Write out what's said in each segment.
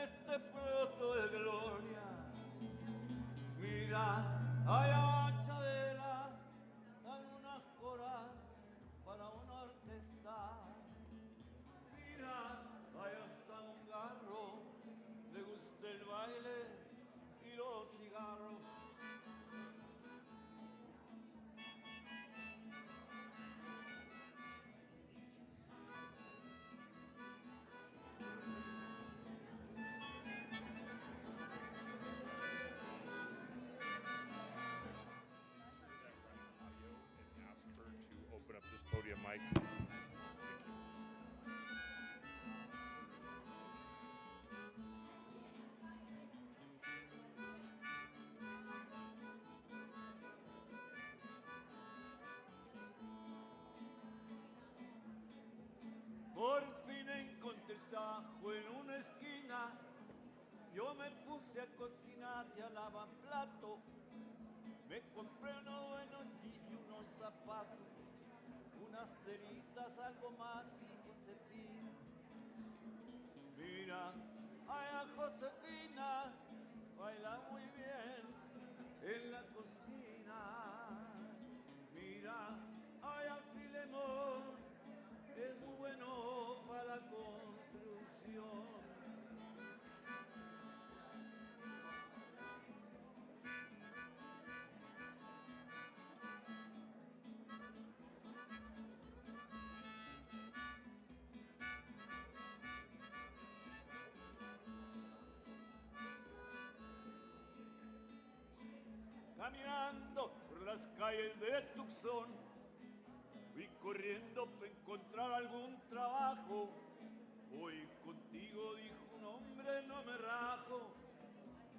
este proto de gloria. Mira, hay abachadera, dan unas coras para una orquesta. Mira, hay hasta un garro, le gusta el baile y los cigarros. Open up this podium mic. Por fin encontré tajo en una esquina. Yo me puse a cocinar y a lavar plato. Me compré unos buenos y unos zapatos, unas teritas, algo más y Josefina. Mira, ay, a Josefina baila muy bien en la cocina. Mira, ay, a Filemón es muy bueno para la construcción. Caminando por las calles de Tucson, fui corriendo para encontrar algún trabajo. Hoy contigo, dijo un hombre, no me rajo.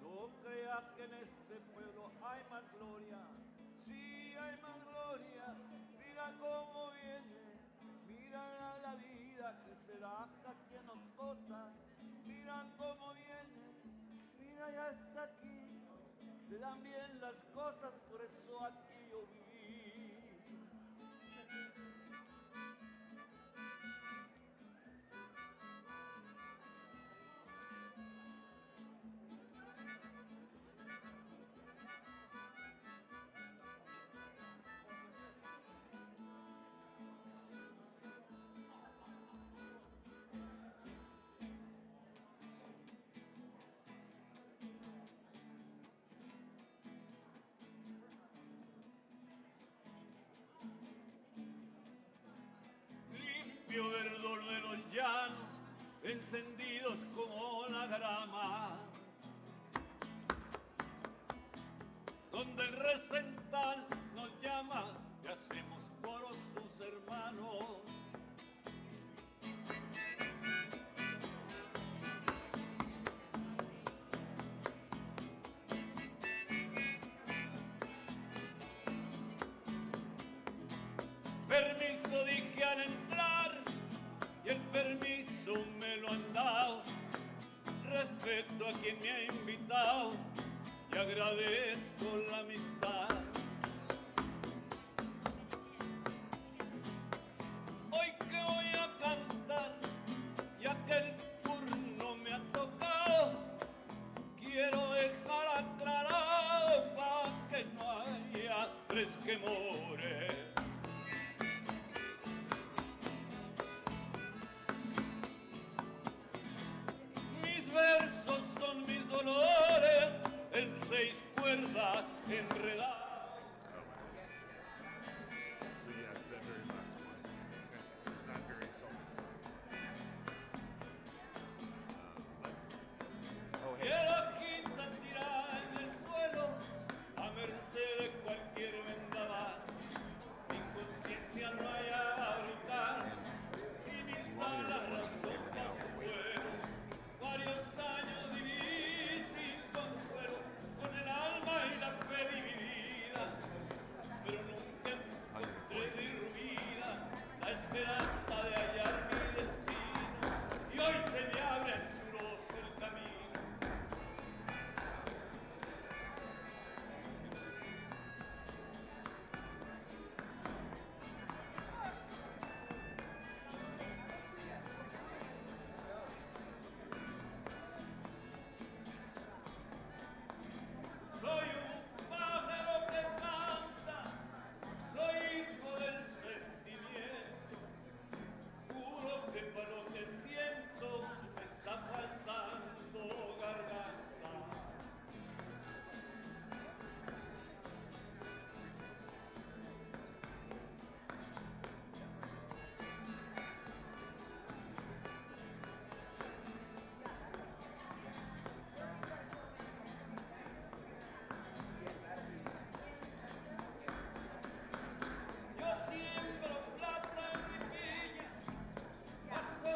No creas que en este pueblo hay más gloria. Sí, hay más gloria. Mira cómo viene. Mira la vida que se da acá aquí en las cosas. Mira cómo viene. Mira, ya está aquí. Se dan bien las cosas, por eso aquí yo viví. Verdor de los llanos, encendidos como la grama, donde el recental nos llama y hacemos coros sus hermanos. Permiso, dije al entrar, y el permiso me lo han dado. Respeto a quien me ha invitado y agradezco la amistad. Hoy que voy a cantar, ya que el turno me ha tocado, quiero dejar aclarado para que no haya resquemores. Versos son mis dolores en 6 cuerdas enredadas. So yes, that very last one. It's not very Y la quinta tirada en el suelo a merced de cualquier vendaval. Mi conciencia no haya brutal y mis alas razón a su vuelo. Varios años viví sin consuelo, con el alma y la fe dividida. sepa lo que siento, me está faltando garganta. Yo siembro plata en mi viña, bajo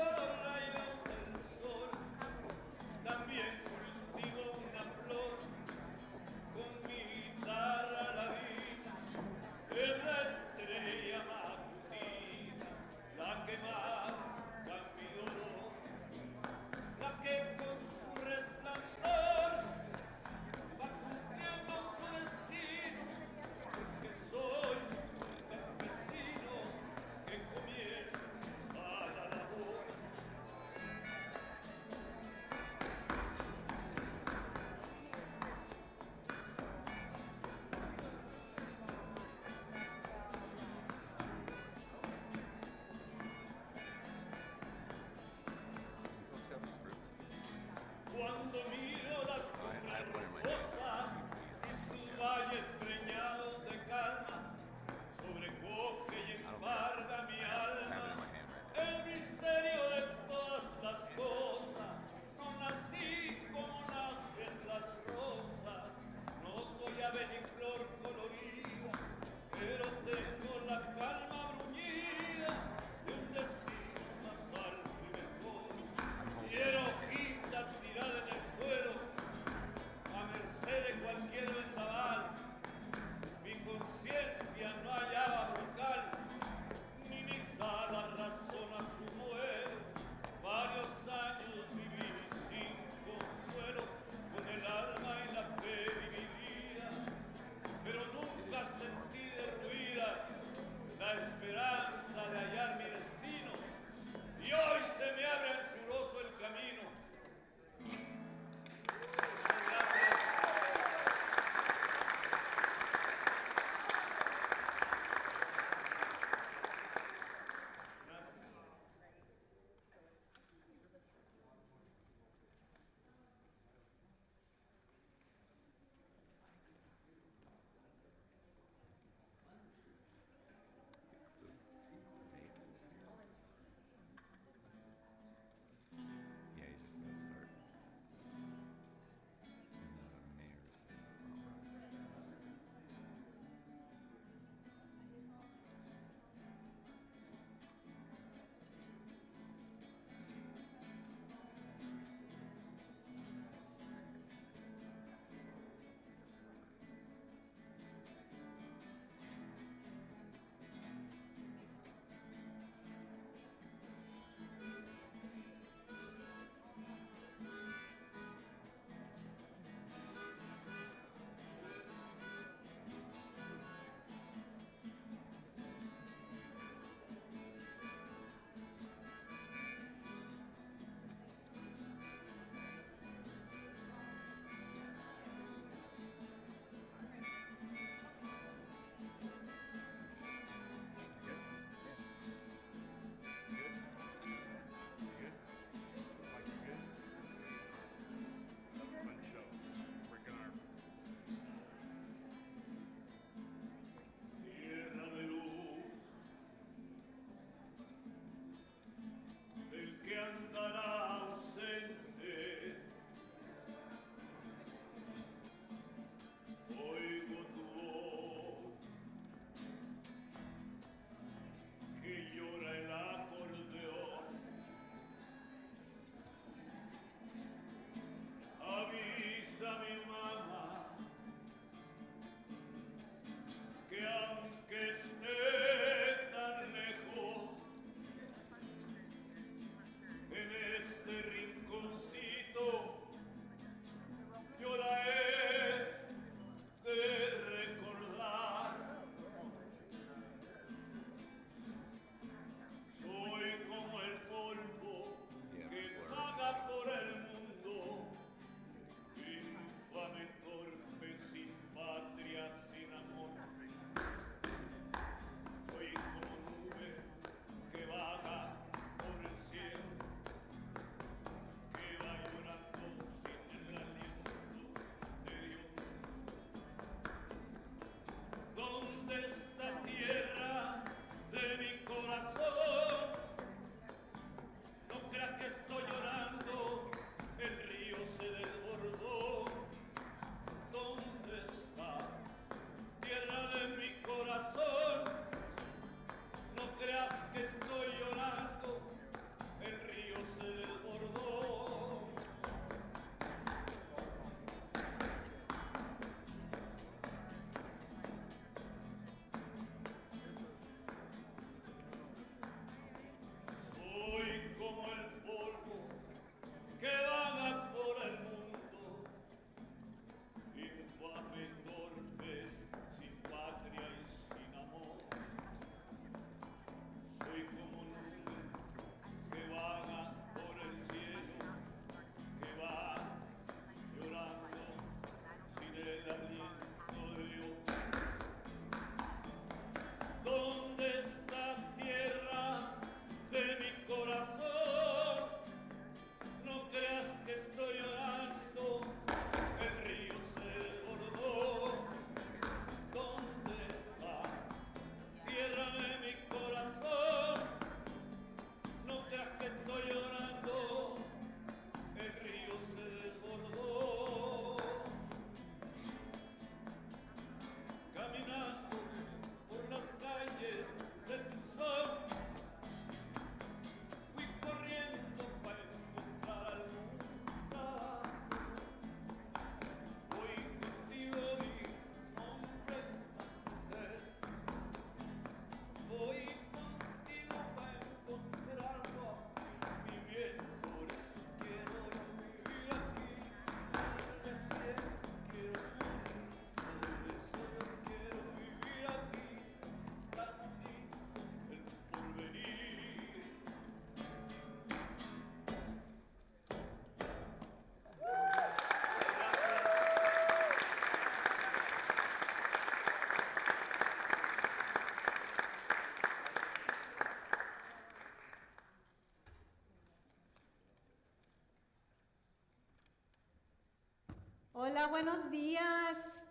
Hola, buenos días.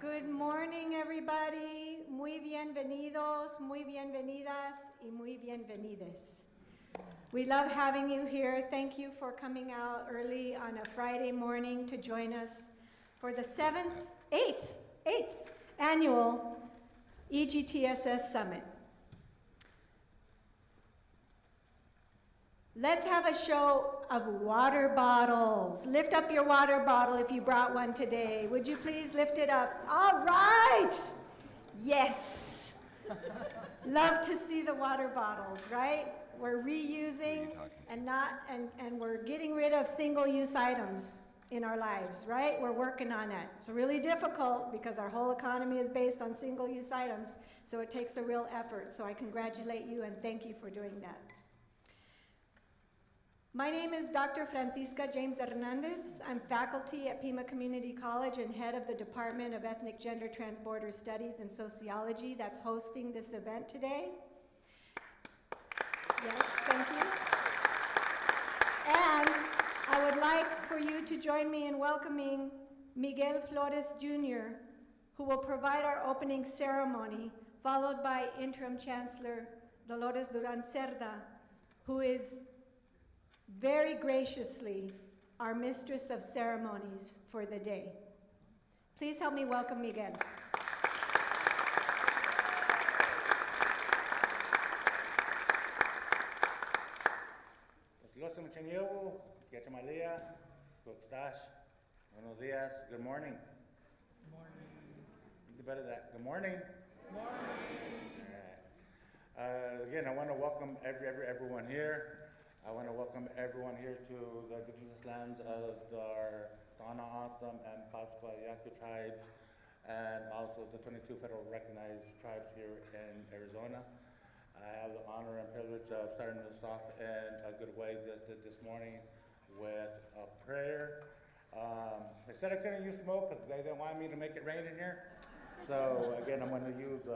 Good morning, everybody. Muy bienvenidos, muy bienvenidas, y muy bienvenides. We love having you here. Thank you for coming out early on a Friday morning to join us for the eighth annual EGTSS Summit. Let's have a show of water bottles. Lift up your water bottle if you brought one today. Would you please lift it up? All right. Yes. Love to see the water bottles, right? We're reusing and we're getting rid of single-use items in our lives, right? We're working on that. It's really difficult because our whole economy is based on single-use items, so it takes a real effort. So I congratulate you and thank you for doing that. My name is Dr. Francisca James Hernández. I'm faculty at Pima Community College and head of the Department of Ethnic Gender Transborder Studies and Sociology that's hosting this event today. Yes, thank you. And I would like for you to join me in welcoming Miguel Flores Jr., who will provide our opening ceremony, followed by Interim Chancellor Dolores Durán Cerda, who is very graciously our mistress of ceremonies for the day. Please help me welcome Miguel. Buenos días. Good morning. Good morning. You better that. Good morning. Good morning. All right. Again, I want to welcome everyone here. I want to welcome everyone here to the indigenous lands of our Dana Atam and Pascua Yaqui tribes, and also the 22 federal recognized tribes here in Arizona. I have the honor and privilege of starting this off in a good way this morning with a prayer. They said I couldn't use smoke because they didn't want me to make it rain in here. So again, I'm going to use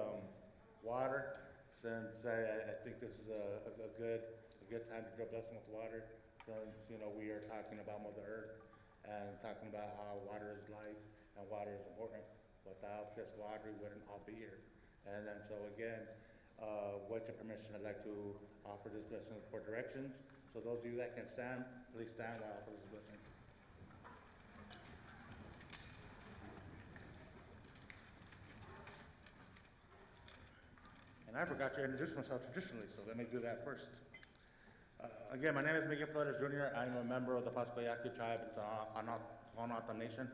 water, since I think this is a good time to do a blessing with water, since we are talking about Mother Earth and talking about how water is life and water is important. Without this water, we wouldn't all be here. And then so again, with your permission, I'd like to offer this blessing for directions. So those of you that can stand, please stand while I offer this blessing. And I forgot to introduce myself traditionally, so let me do that first. Again, my name is Miguel Flores Jr. I'm a member of the Pascua Yaqui tribe of the Anatam Nation.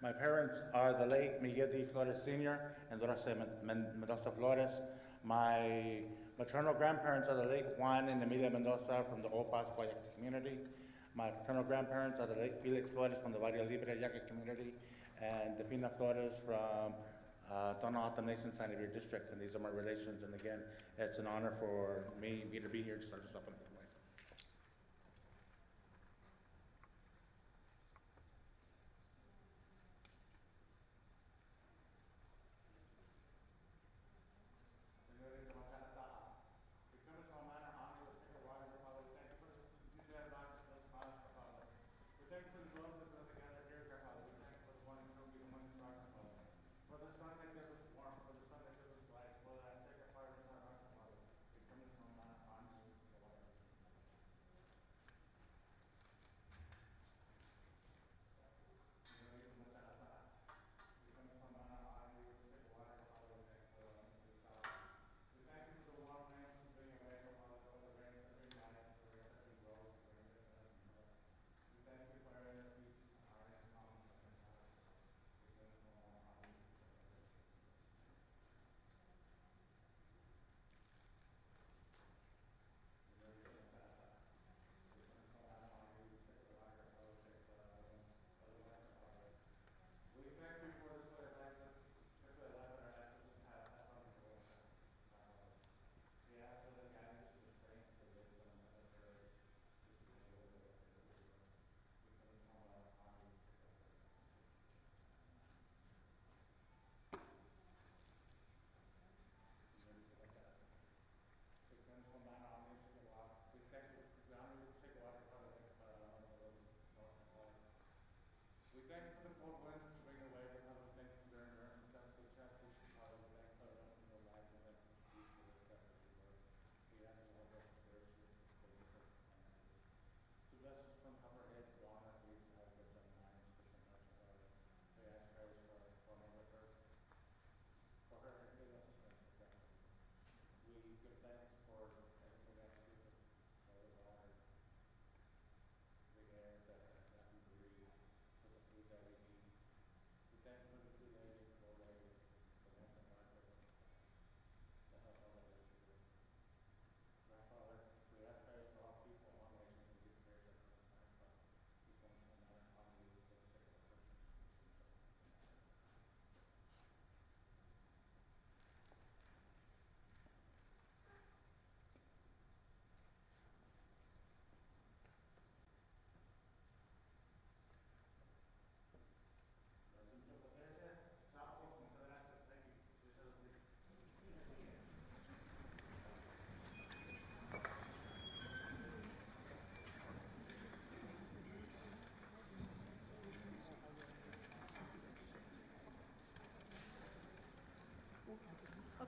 My parents are the late Miguel D. Flores Sr. and Dolores Mendoza Flores. My maternal grandparents are the late Juan and Emilia Mendoza from the old Pascua Yaqui community. My paternal grandparents are the late Felix Flores from the Varia Libre Yaqui community, and Defina Flores from Dana Atam Nation San Javier District, and these are my relations. And again, it's an honor for me to be here to start this up in a good way.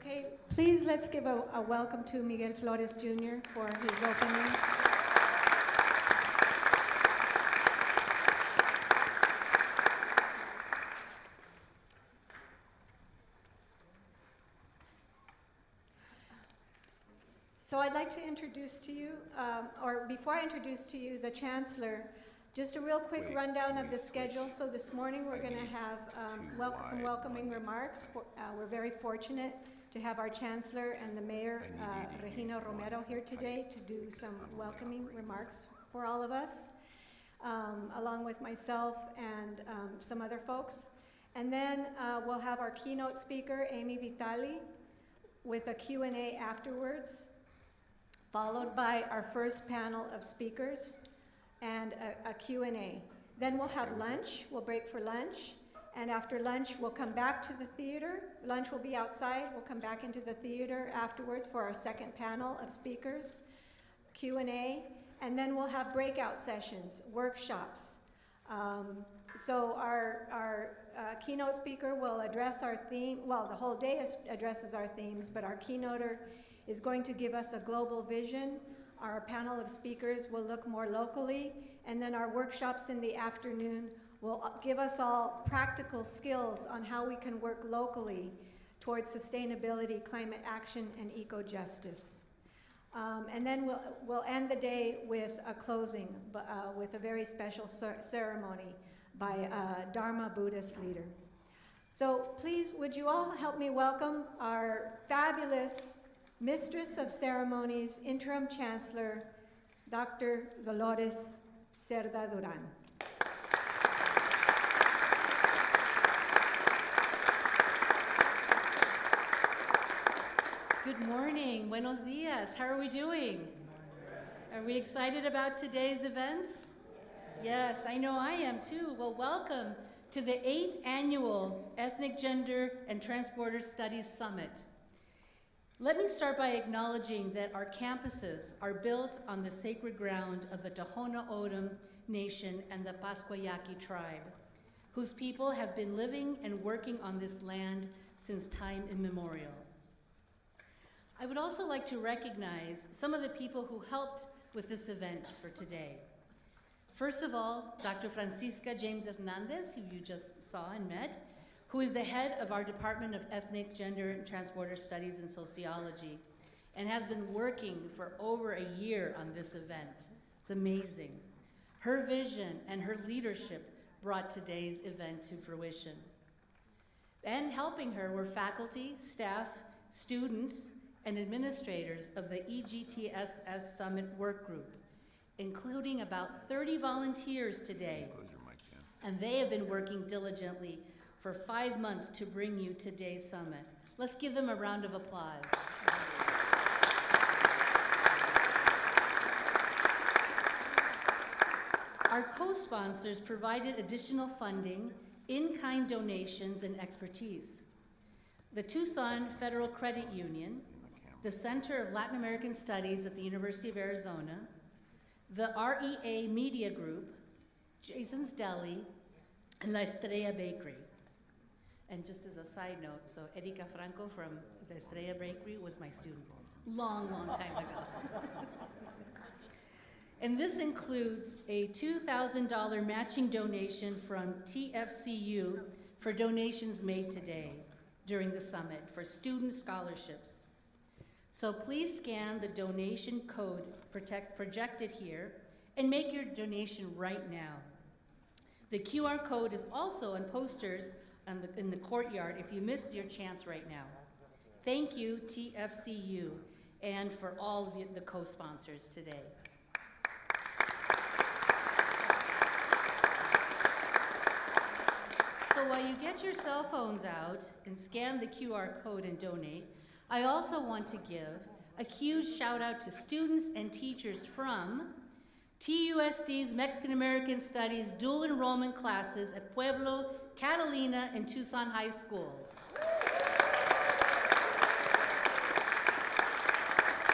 Okay, please let's give a welcome to Miguel Flores Jr. for his opening. So I'd like to introduce to you, or before I introduce to you the Chancellor, just a real quick rundown of the schedule. So this morning we're going to have some welcoming remarks. We're very fortunate to have our Chancellor and the Mayor, Regina Romero, here today to do some welcoming remarks for all of us, along with myself and some other folks. And then we'll have our keynote speaker, Amy Vitali, with a Q&A afterwards, followed by our first panel of speakers and a Q&A. Then we'll have lunch. We'll break for lunch. And after lunch, we'll come back to the theater. Lunch will be outside. We'll come back into the theater afterwards for our second panel of speakers, Q&A. And then we'll have breakout sessions, workshops. So our keynote speaker will address our theme. Well, the whole day addresses our themes, but our keynoter is going to give us a global vision. Our panel of speakers will look more locally, and then our workshops in the afternoon will give us all practical skills on how we can work locally towards sustainability, climate action, and eco-justice. And then we'll end the day with a closing, with a very special ceremony by a Dharma Buddhist leader. So please, would you all help me welcome our fabulous Mistress of Ceremonies, Interim Chancellor, Dr. Dolores Cerda-Durán. Good morning, buenos dias. How are we doing? Are we excited about today's events? Yes, I know I am too. Well, welcome to the 8th Annual Ethnic, Gender, and Transborder Studies Summit. Let me start by acknowledging that our campuses are built on the sacred ground of the Tohono O'odham Nation and the Pasquayaqui tribe, whose people have been living and working on this land since time immemorial. I would also like to recognize some of the people who helped with this event for today. First of all, Dr. Francisca James Hernández, who you just saw and met, who is the head of our Department of Ethnic, Gender, and Transborder Studies and Sociology, and has been working for over a year on this event. It's amazing. Her vision and her leadership brought today's event to fruition. And helping her were faculty, staff, students, and administrators of the EGTSS Summit Work Group, including about 30 volunteers today. And they have been working diligently for 5 months to bring you today's summit. Let's give them a round of applause. Our co-sponsors provided additional funding, in-kind donations, and expertise. The Tucson Federal Credit Union, the Center of Latin American Studies at the University of Arizona, the REA Media Group, Jason's Deli, and La Estrella Bakery. And just as a side note, so Erika Franco from the Estrella Bakery was my student, long, long time ago. And this includes a $2,000 matching donation from TFCU for donations made today during the summit for student scholarships. So please scan the donation code projected here and make your donation right now. The QR code is also on posters in the courtyard if you missed your chance right now. Thank you, TFCU, and for all of the co-sponsors today. So while you get your cell phones out and scan the QR code and donate, I also want to give a huge shout out to students and teachers from TUSD's Mexican American Studies dual enrollment classes at Pueblo, Catalina, and Tucson High Schools.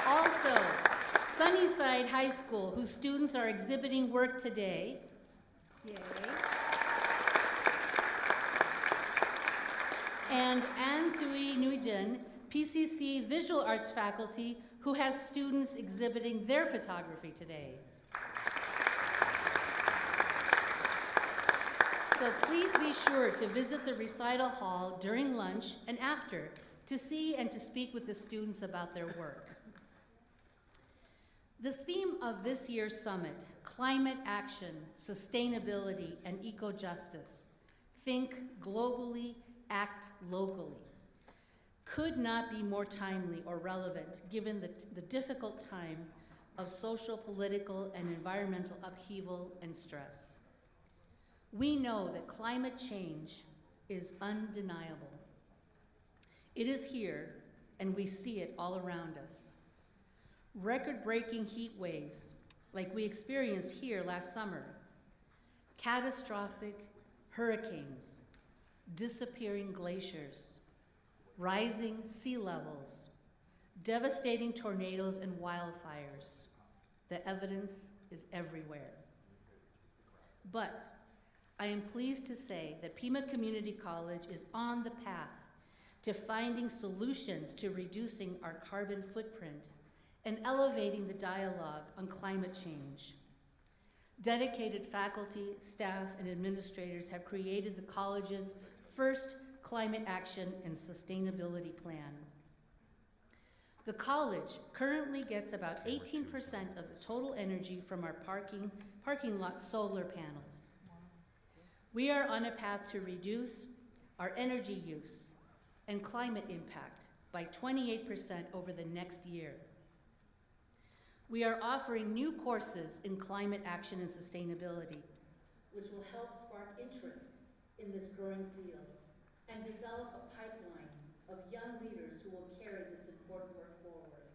Also, Sunnyside High School, whose students are exhibiting work today. Yay. And Ann Tui Nguyen, PCC Visual Arts faculty who has students exhibiting their photography today. So please be sure to visit the recital hall during lunch and after to see and to speak with the students about their work. The theme of this year's summit, Climate Action, Sustainability, and Eco-Justice, Think Globally, Act Locally, could not be more timely or relevant given the difficult time of social, political, and environmental upheaval and stress. We know that climate change is undeniable. It is here, and we see it all around us. Record-breaking heat waves, like we experienced here last summer, catastrophic hurricanes, disappearing glaciers, rising sea levels, devastating tornadoes and wildfires. The evidence is everywhere. But I am pleased to say that Pima Community College is on the path to finding solutions to reducing our carbon footprint and elevating the dialogue on climate change. Dedicated faculty, staff, and administrators have created the college's first climate action and sustainability plan. The college currently gets about 18% of the total energy from our parking lot solar panels. We are on a path to reduce our energy use and climate impact by 28% over the next year. We are offering new courses in climate action and sustainability, which will help spark interest in this growing field and develop a pipeline of young leaders who will carry this important work forward.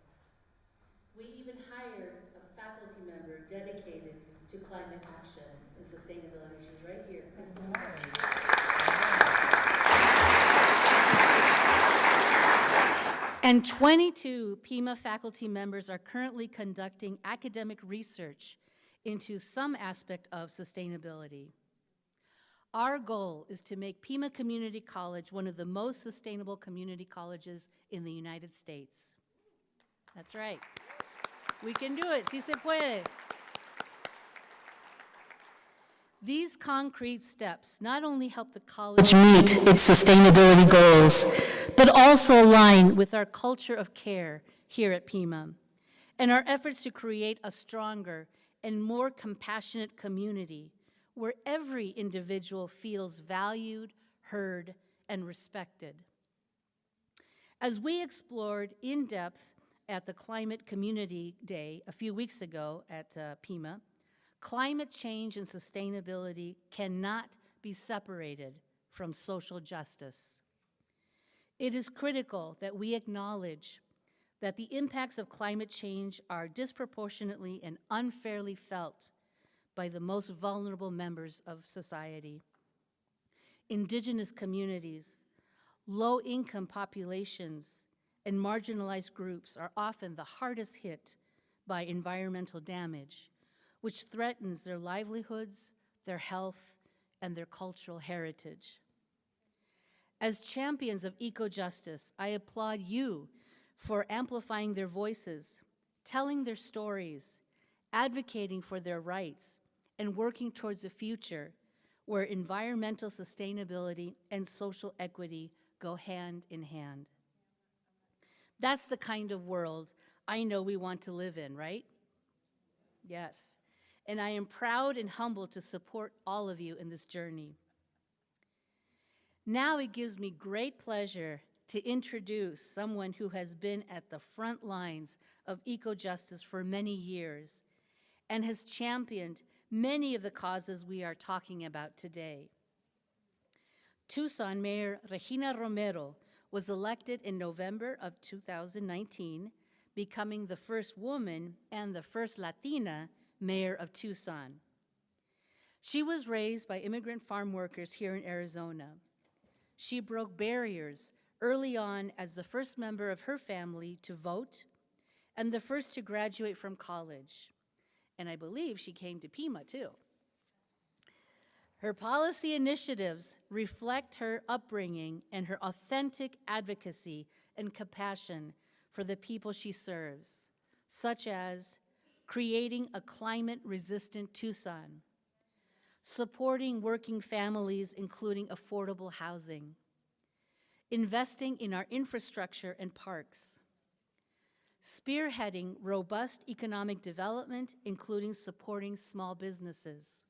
We even hired a faculty member dedicated to climate action and sustainability. She's right here, Crystal. And 22 Pima faculty members are currently conducting academic research into some aspect of sustainability. Our goal is to make Pima Community College one of the most sustainable community colleges in the United States. That's right. We can do it. Sí se puede. These concrete steps not only help the college meet its sustainability goals, but also align with our culture of care here at Pima and our efforts to create a stronger and more compassionate community where every individual feels valued, heard, and respected. As we explored in depth at the Climate Community Day a few weeks ago at Pima, climate change and sustainability cannot be separated from social justice. It is critical that we acknowledge that the impacts of climate change are disproportionately and unfairly felt by the most vulnerable members of society. Indigenous communities, low-income populations, and marginalized groups are often the hardest hit by environmental damage, which threatens their livelihoods, their health, and their cultural heritage. As champions of eco-justice, I applaud you for amplifying their voices, telling their stories, advocating for their rights, and working towards a future where environmental sustainability and social equity go hand in hand. That's the kind of world I know we want to live in, right? Yes. And I am proud and humbled to support all of you in this journey. Now it gives me great pleasure to introduce someone who has been at the front lines of eco-justice for many years and has championed many of the causes we are talking about today. Tucson Mayor Regina Romero was elected in November of 2019, becoming the first woman and the first Latina mayor of Tucson. She was raised by immigrant farm workers here in Arizona. She broke barriers early on as the first member of her family to vote and the first to graduate from college. And I believe she came to Pima too. Her policy initiatives reflect her upbringing and her authentic advocacy and compassion for the people she serves, such as creating a climate-resistant Tucson, supporting working families, including affordable housing, investing in our infrastructure and parks, spearheading robust economic development, including supporting small businesses,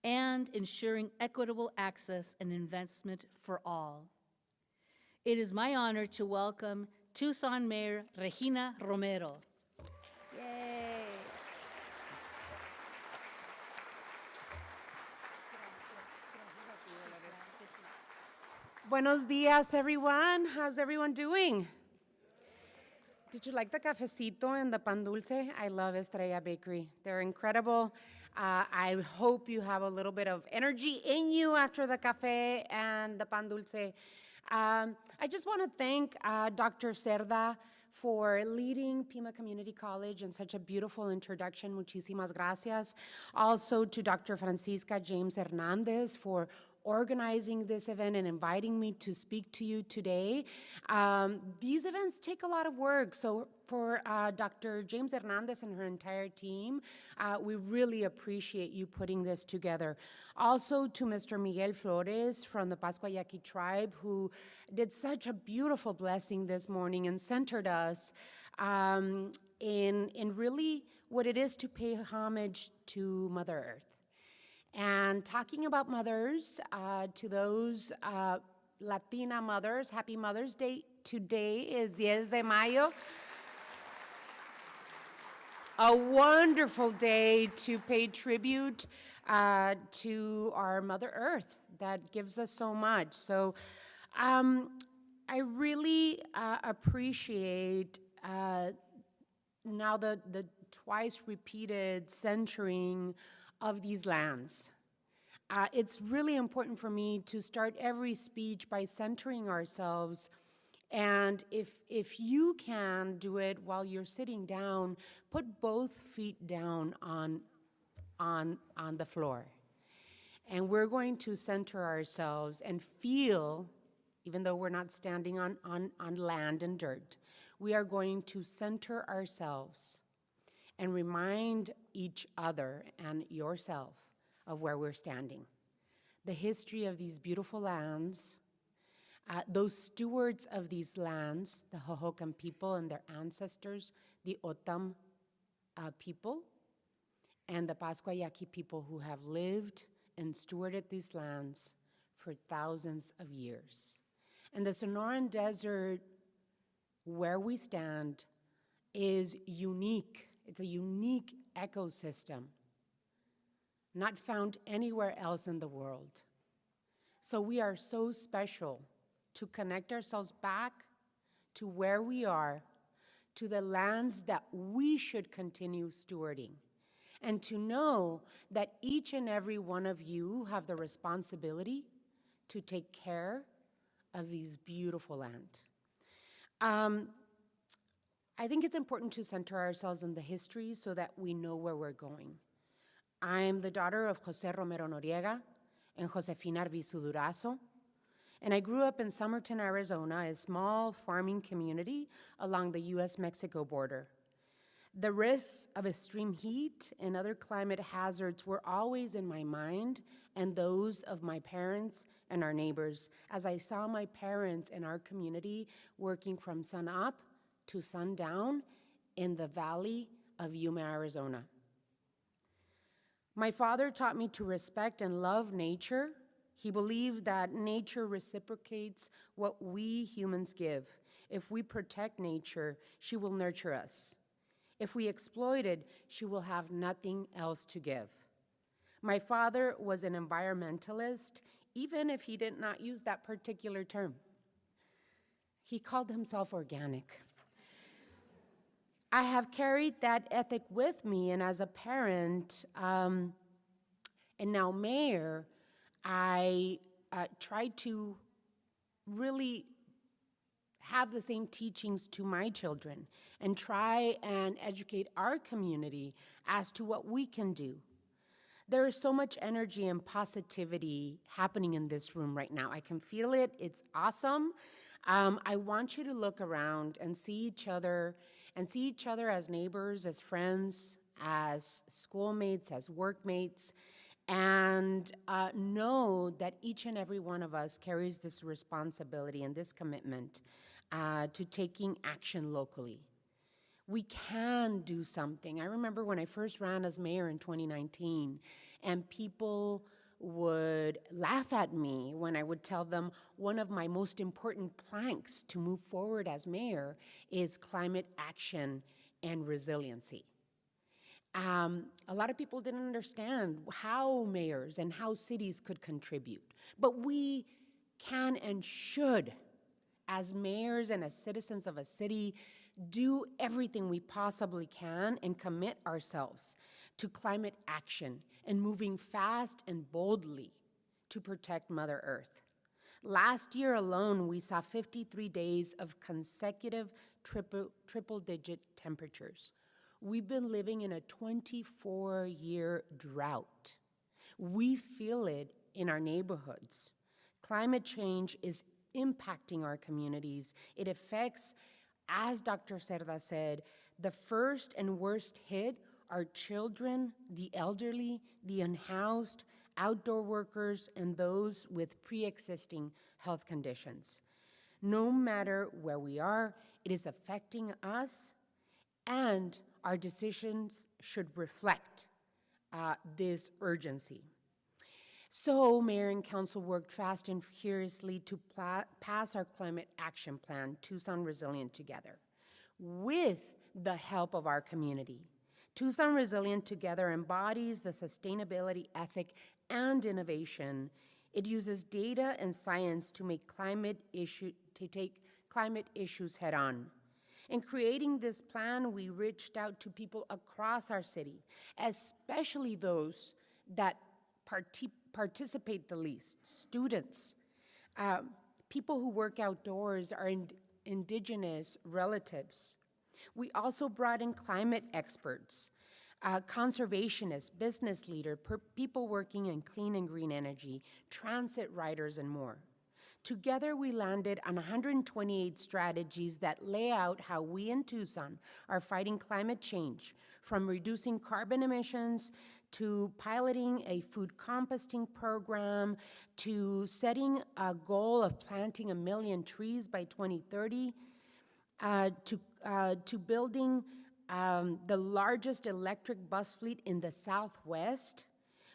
and ensuring equitable access and investment for all. It is my honor to welcome Tucson Mayor Regina Romero. Yay. Buenos dias, everyone. How's everyone doing? Did you like the cafecito and the pan dulce? I love Estrella Bakery. They're incredible. I hope you have a little bit of energy in you after the cafe and the pan dulce. I just want to thank Dr. Cerda for leading Pima Community College in such a beautiful introduction. Muchísimas gracias. Also to Dr. Francisca James Hernández for organizing this event and inviting me to speak to you today. These events take a lot of work, so for Dr. James Hernández and her entire team, we really appreciate you putting this together. Also to Mr. Miguel Flores from the Pascua Yaqui tribe, who did such a beautiful blessing this morning and centered us in really what it is to pay homage to Mother Earth. And talking about mothers, to those Latina mothers, happy Mother's Day. Today is 10 de mayo. A wonderful day to pay tribute to our Mother Earth that gives us so much. So I really appreciate now the twice repeated centering of these lands. It's really important for me to start every speech by centering ourselves, and if you can do it while you're sitting down, put both feet down on the floor. And we're going to center ourselves and feel, even though we're not standing on land and dirt, we are going to center ourselves and remind each other and yourself of where we're standing. The history of these beautiful lands, those stewards of these lands, the Hohokam people and their ancestors, the Otam people, and the Pascua Yaqui people who have lived and stewarded these lands for thousands of years. And the Sonoran Desert, where we stand, is unique. It's a unique ecosystem, not found anywhere else in the world. So we are so special to connect ourselves back to where we are, to the lands that we should continue stewarding, and to know that each and every one of you have the responsibility to take care of these beautiful land. I think it's important to center ourselves in the history so that we know where we're going. I'm the daughter of José Romero Noriega and Josefina Arbizu Durazo, and I grew up in Somerton, Arizona, a small farming community along the US-Mexico border. The risks of extreme heat and other climate hazards were always in my mind and those of my parents and our neighbors, as I saw my parents in our community working from sun up to sundown in the valley of Yuma, Arizona. My father taught me to respect and love nature. He believed that nature reciprocates what we humans give. If we protect nature, she will nurture us. If we exploit it, she will have nothing else to give. My father was an environmentalist, even if he did not use that particular term. He called himself organic. I have carried that ethic with me, and as a parent, and now mayor, I try to really have the same teachings to my children and try and educate our community as to what we can do. There is so much energy and positivity happening in this room right now. I can feel it. It's awesome. I want you to look around and see each other as neighbors, as friends, as schoolmates, as workmates, and know that each and every one of us carries this responsibility and this commitment to taking action locally. We can do something. I remember when I first ran as mayor in 2019, and people would laugh at me when I would tell them one of my most important planks to move forward as mayor is climate action and resiliency. A lot of people didn't understand how mayors and how cities could contribute, but we can and should, as mayors and as citizens of a city, do everything we possibly can and commit ourselves to climate action and moving fast and boldly to protect Mother Earth. Last year alone, we saw 53 days of consecutive triple-digit temperatures. We've been living in a 24-year drought. We feel it in our neighborhoods. Climate change is impacting our communities. It affects, as Dr. Cerda said, the first and worst hit are children, the elderly, the unhoused, outdoor workers, and those with pre-existing health conditions. No matter where we are, it is affecting us, and our decisions should reflect this urgency. So Mayor and Council worked fast and furiously to pass our climate action plan, Tucson Resilient Together, with the help of our community. Tucson Resilient Together embodies the sustainability ethic and innovation. It uses data and science to take climate issues head on. In creating this plan, we reached out to people across our city, especially those that participate the least, students, people who work outdoors, our indigenous relatives. We also brought in climate experts, conservationists, business leaders, people working in clean and green energy, transit riders, and more. Together, we landed on 128 strategies that lay out how we in Tucson are fighting climate change, from reducing carbon emissions to piloting a food composting program, to setting a goal of planting 1 million trees by 2030, to building the largest electric bus fleet in the Southwest.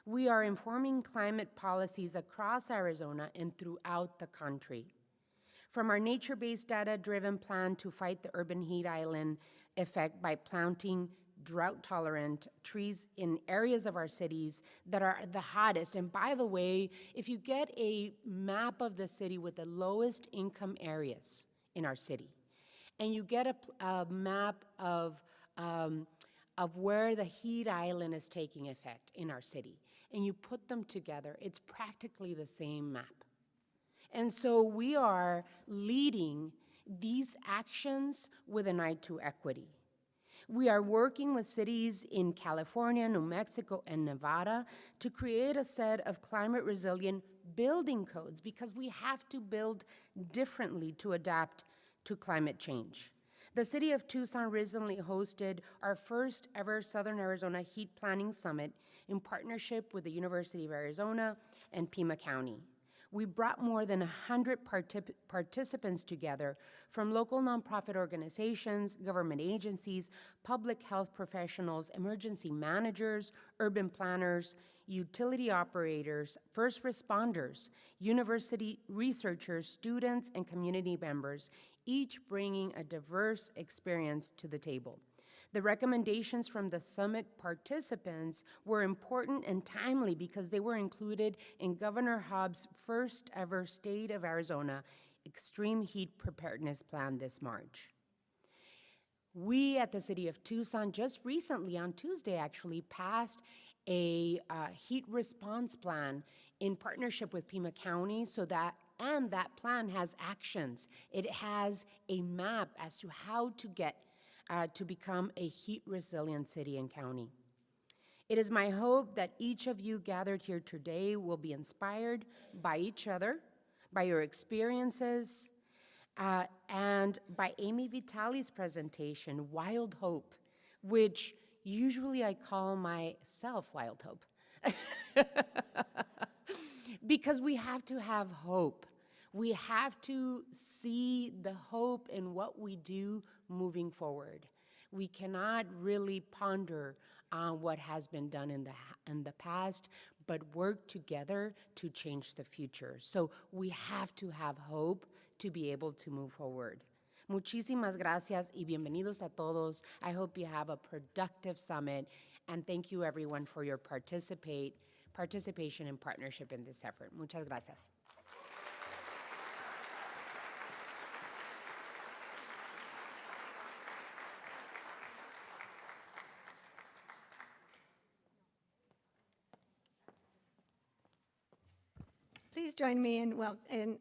We are informing climate policies across Arizona and throughout the country. From our nature-based data-driven plan to fight the urban heat island effect by planting drought-tolerant trees in areas of our cities that are the hottest. And by the way, if you get a map of the city with the lowest income areas in our city, and you get a map of where the heat island is taking effect in our city, and you put them together, it's practically the same map. And so we are leading these actions with an eye to equity. We are working with cities in California, New Mexico, and Nevada to create a set of climate resilient building codes, because we have to build differently to adapt to climate change. The city of Tucson recently hosted our first ever Southern Arizona Heat Planning Summit in partnership with the University of Arizona and Pima County. We brought more than 100 participants together from local nonprofit organizations, government agencies, public health professionals, emergency managers, urban planners, utility operators, first responders, university researchers, students, and community members, each bringing a diverse experience to the table. The recommendations from the summit participants were important and timely because they were included in Governor Hobbs' first ever State of Arizona Extreme Heat Preparedness Plan this March. We at the City of Tucson just recently, on Tuesday actually, passed a heat response plan in partnership with Pima County, and that plan has actions. It has a map as to how to get to become a heat resilient city and county. It is my hope that each of you gathered here today will be inspired by each other, by your experiences, and by Amy Vitale's presentation, Wild Hope, which usually I call myself Wild Hope. Because we have to have hope. We have to see the hope in what we do moving forward. We cannot really ponder on what has been done in the past, but work together to change the future. So we have to have hope to be able to move forward. Muchísimas gracias y bienvenidos a todos. I hope you have a productive summit, and thank you everyone for your participation and partnership in this effort. Muchas gracias. Please join me in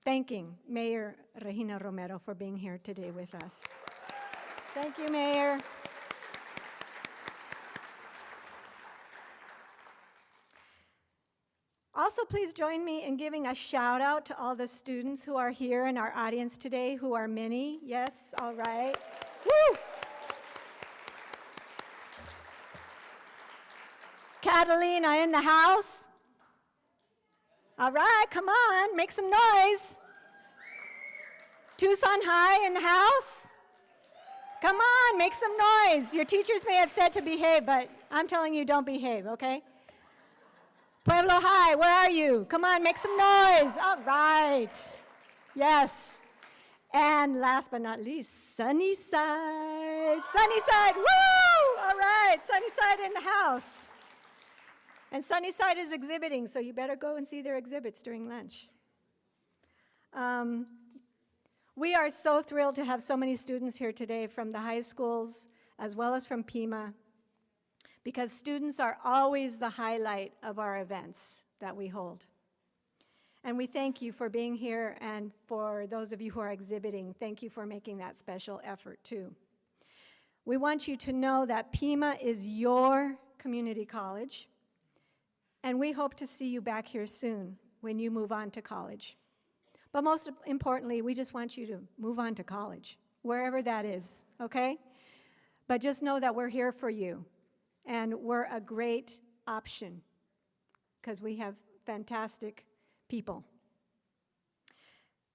thanking Mayor Regina Romero for being here today with us. Thank you, Mayor. Also, please join me in giving a shout out to all the students who are here in our audience today, who are many. Yes, all right. Woo! Catalina in the house. All right, come on, make some noise. Tucson High in the house. Come on, make some noise. Your teachers may have said to behave, but I'm telling you, don't behave, okay? Pueblo High, where are you? Come on, make some noise. All right. Yes. And last but not least, Sunnyside. Sunnyside, woo! All right, Sunnyside in the house. And Sunnyside is exhibiting, so you better go and see their exhibits during lunch. We are so thrilled to have so many students here today from the high schools as well as from Pima, because students are always the highlight of our events that we hold. And we thank you for being here, and for those of you who are exhibiting, thank you for making that special effort too. We want you to know that Pima is your community college, and we hope to see you back here soon when you move on to college. But most importantly, we just want you to move on to college, wherever that is, okay? But just know that we're here for you, and we're a great option because we have fantastic people.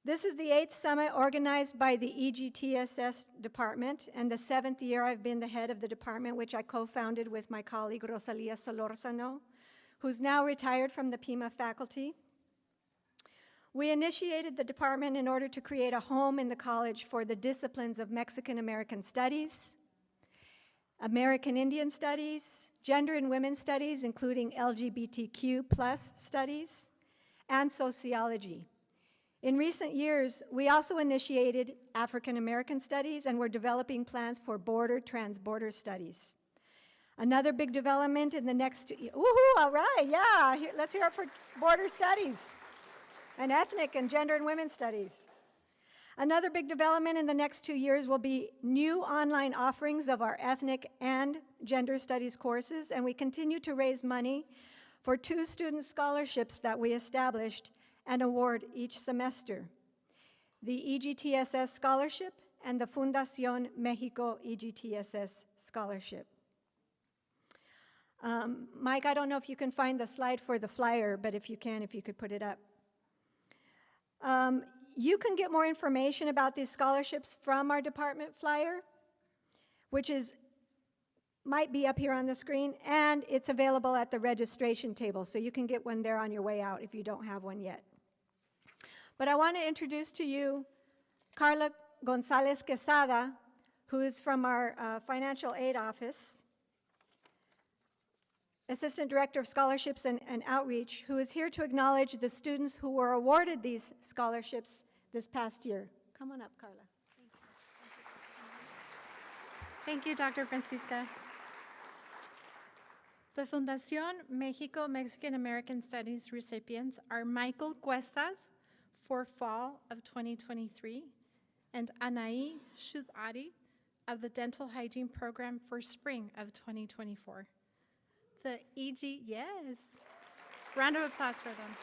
This is the 8th summit organized by the EGTSS department, and the 7th year I've been the head of the department, which I co-founded with my colleague Rosalia Solorzano, who's now retired from the Pima faculty. We initiated the department in order to create a home in the college for the disciplines of Mexican American Studies, American Indian Studies, Gender and Women's Studies, including LGBTQ+ studies, and Sociology. In recent years, we also initiated African American Studies, and we're developing plans for Transborder studies. Another big development in the next, woohoo, all right, yeah, let's hear it for border studies and ethnic and gender and women's studies. Another big development in the next 2 years will be new online offerings of our ethnic and gender studies courses, and we continue to raise money for 2 student scholarships that we established and award each semester: the EGTSS Scholarship and the Fundación Mexico EGTSS Scholarship. Mike, I don't know if you can find the slide for the flyer, but if you can, if you could put it up. You can get more information about these scholarships from our department flyer, which might be up here on the screen, and it's available at the registration table, so you can get one there on your way out if you don't have one yet. But I want to introduce to you Karla González Quesada, who is from our financial aid office, Assistant Director of Scholarships and Outreach, who is here to acknowledge the students who were awarded these scholarships this past year. Come on up, Karla. Thank you, Dr. Francisca. The Fundación Mexico Mexican American Studies recipients are Michael Cuestas for fall of 2023 and Anaí Shudari of the Dental Hygiene Program for spring of 2024. The yes. Round of applause for them.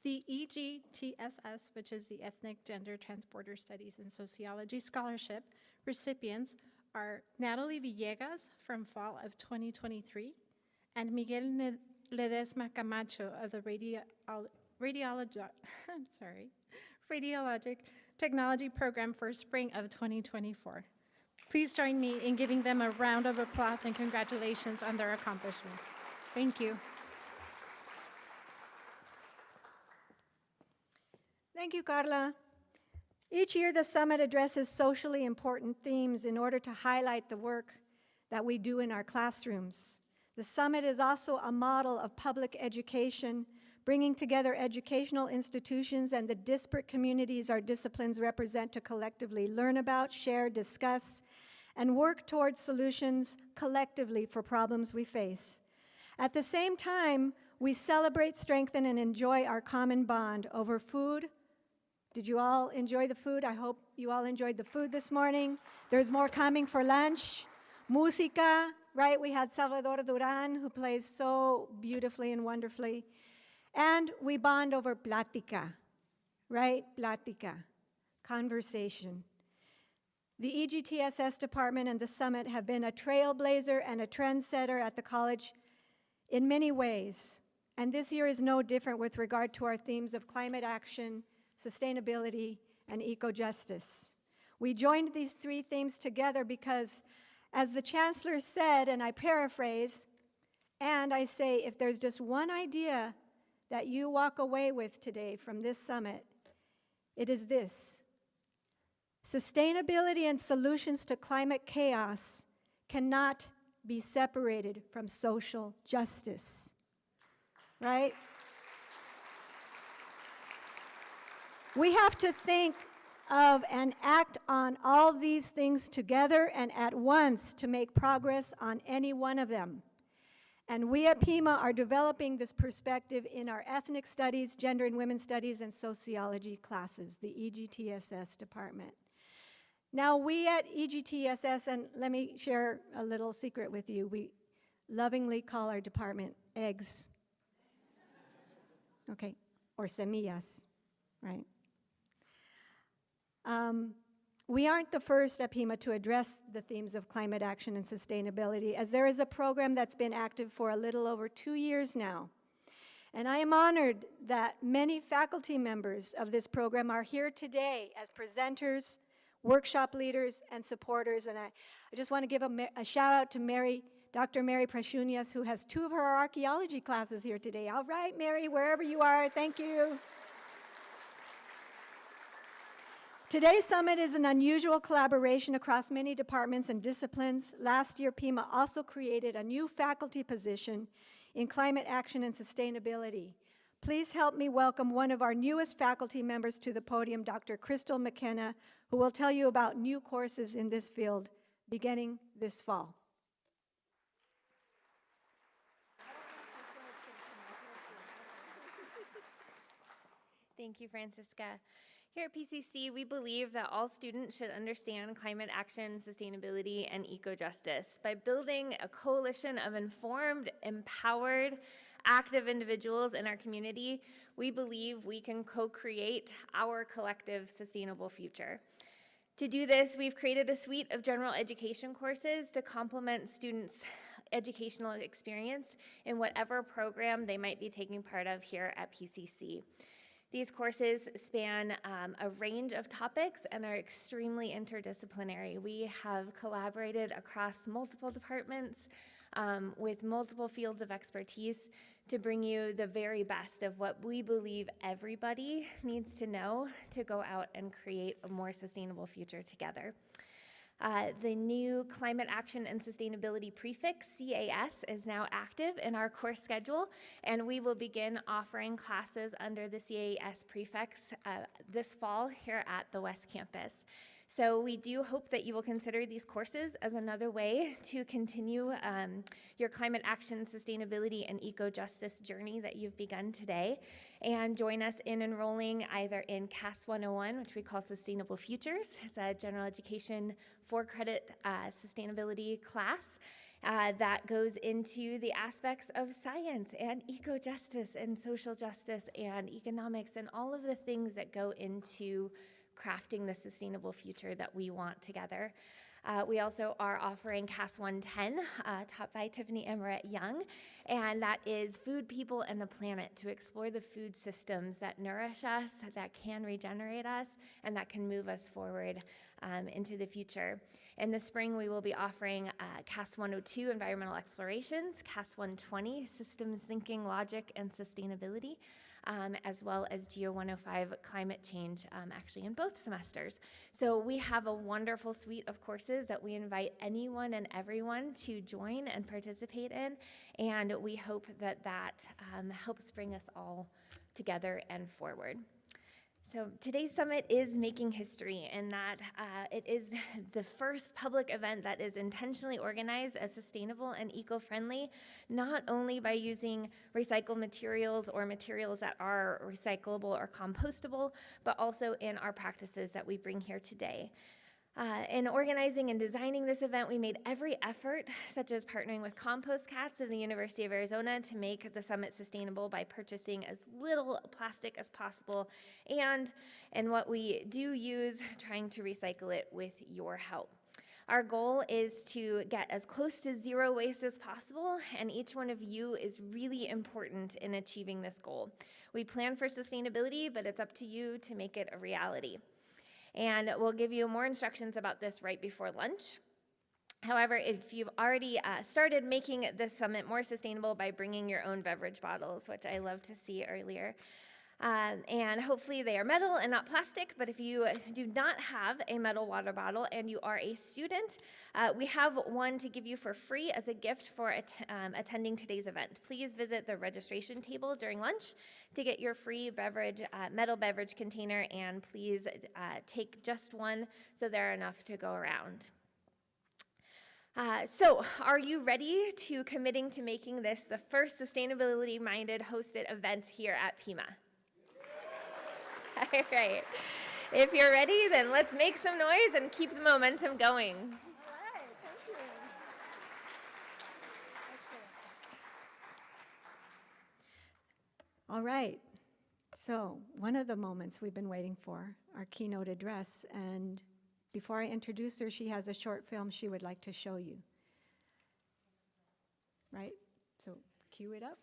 The EGTSS, which is the Ethnic, Gender, Transborder Studies, and Sociology Scholarship recipients are Natalie Villegas from fall of 2023 and Miguel Ledesma Camacho of the Radiologic Technology Program for spring of 2024. Please join me in giving them a round of applause and congratulations on their accomplishments. Thank you. Thank you, Karla. Each year, the summit addresses socially important themes in order to highlight the work that we do in our classrooms. The summit is also a model of public education, bringing together educational institutions and the disparate communities our disciplines represent to collectively learn about, share, discuss, and work towards solutions collectively for problems we face. At the same time, we celebrate, strengthen, and enjoy our common bond over food. Did you all enjoy the food? I hope you all enjoyed the food this morning. There's more coming for lunch. Música, right? We had Cerda-Durán, who plays so beautifully and wonderfully. And we bond over plática, right? Plática, conversation. The EGTSS department and the summit have been a trailblazer and a trendsetter at the college in many ways. And this year is no different with regard to our themes of climate action, sustainability, and eco-justice. We joined these three themes together because, as the Chancellor said, and I paraphrase, and I say, if there's just one idea that you walk away with today from this summit, it is this: sustainability and solutions to climate chaos cannot be separated from social justice, right? We have to think of and act on all these things together and at once to make progress on any one of them. And we at PIMA are developing this perspective in our ethnic studies, gender and women's studies, and sociology classes, the EGTSS department. Now, we at EGTSS, and let me share a little secret with you, we lovingly call our department eggs. Okay, or semillas, right? We aren't the first at PIMA to address the themes of climate action and sustainability, as there is a program that's been active for a little over 2 years now. And I am honored that many faculty members of this program are here today as presenters, workshop leaders, and supporters. And I just want to give a shout out to Dr. Mary Prashunias, who has 2 of her archaeology classes here today. All right, Mary, wherever you are, thank you. Today's summit is an unusual collaboration across many departments and disciplines. Last year, PIMA also created a new faculty position in climate action and sustainability. Please help me welcome one of our newest faculty members to the podium, Dr. Crystal McKenna, who will tell you about new courses in this field beginning this fall. Thank you, Francisca. Here at PCC, we believe that all students should understand climate action, sustainability, and eco-justice. By building a coalition of informed, empowered, active individuals in our community, we believe we can co-create our collective sustainable future. To do this, we've created a suite of general education courses to complement students' educational experience in whatever program they might be taking part of here at PCC. These courses span a range of topics and are extremely interdisciplinary. We have collaborated across multiple departments with multiple fields of expertise to bring you the very best of what we believe everybody needs to know to go out and create a more sustainable future together. The new Climate Action and Sustainability prefix, CAS, is now active in our course schedule, and we will begin offering classes under the CAS prefix this fall here at the West Campus. So we do hope that you will consider these courses as another way to continue your climate action, sustainability, and eco-justice journey that you've begun today, and join us in enrolling either in CAS 101, which we call Sustainable Futures. It's a general education 4-credit sustainability class that goes into the aspects of science and eco-justice and social justice and economics and all of the things that go into crafting the sustainable future that we want together. We also are offering CAS 110, taught by Tiffany Amaret Young, and that is Food, People, and the Planet, to explore the food systems that nourish us, that can regenerate us, and that can move us forward into the future. In the spring, we will be offering CAS 102, Environmental Explorations, CAS 120, Systems Thinking, Logic, and Sustainability, as well as Geo 105, Climate Change, actually in both semesters. So we have a wonderful suite of courses that we invite anyone and everyone to join and participate in, and we hope that that helps bring us all together and forward. So today's summit is making history in that it is the first public event that is intentionally organized as sustainable and eco-friendly, not only by using recycled materials or materials that are recyclable or compostable, but also in our practices that we bring here today. In organizing and designing this event, we made every effort, such as partnering with Compost Cats of the University of Arizona to make the summit sustainable by purchasing as little plastic as possible, and in what we do use, trying to recycle it with your help. Our goal is to get as close to zero waste as possible, and each one of you is really important in achieving this goal. We plan for sustainability, but it's up to you to make it a reality. And we'll give you more instructions about this right before lunch. However, if you've already started making this summit more sustainable by bringing your own beverage bottles, which I love to see earlier, and hopefully they are metal and not plastic, but if you do not have a metal water bottle and you are a student, we have one to give you for free as a gift for attending today's event. Please visit the registration table during lunch to get your free beverage, metal beverage container, and please take just one so there are enough to go around. So are you ready to committing to making this the first sustainability-minded hosted event here at Pima? All right. If you're ready, then let's make some noise and keep the momentum going. All right, thank you. Excellent. All right, so one of the moments we've been waiting for, our keynote address, and before I introduce her, she has a short film she would like to show you. Right, so cue it up.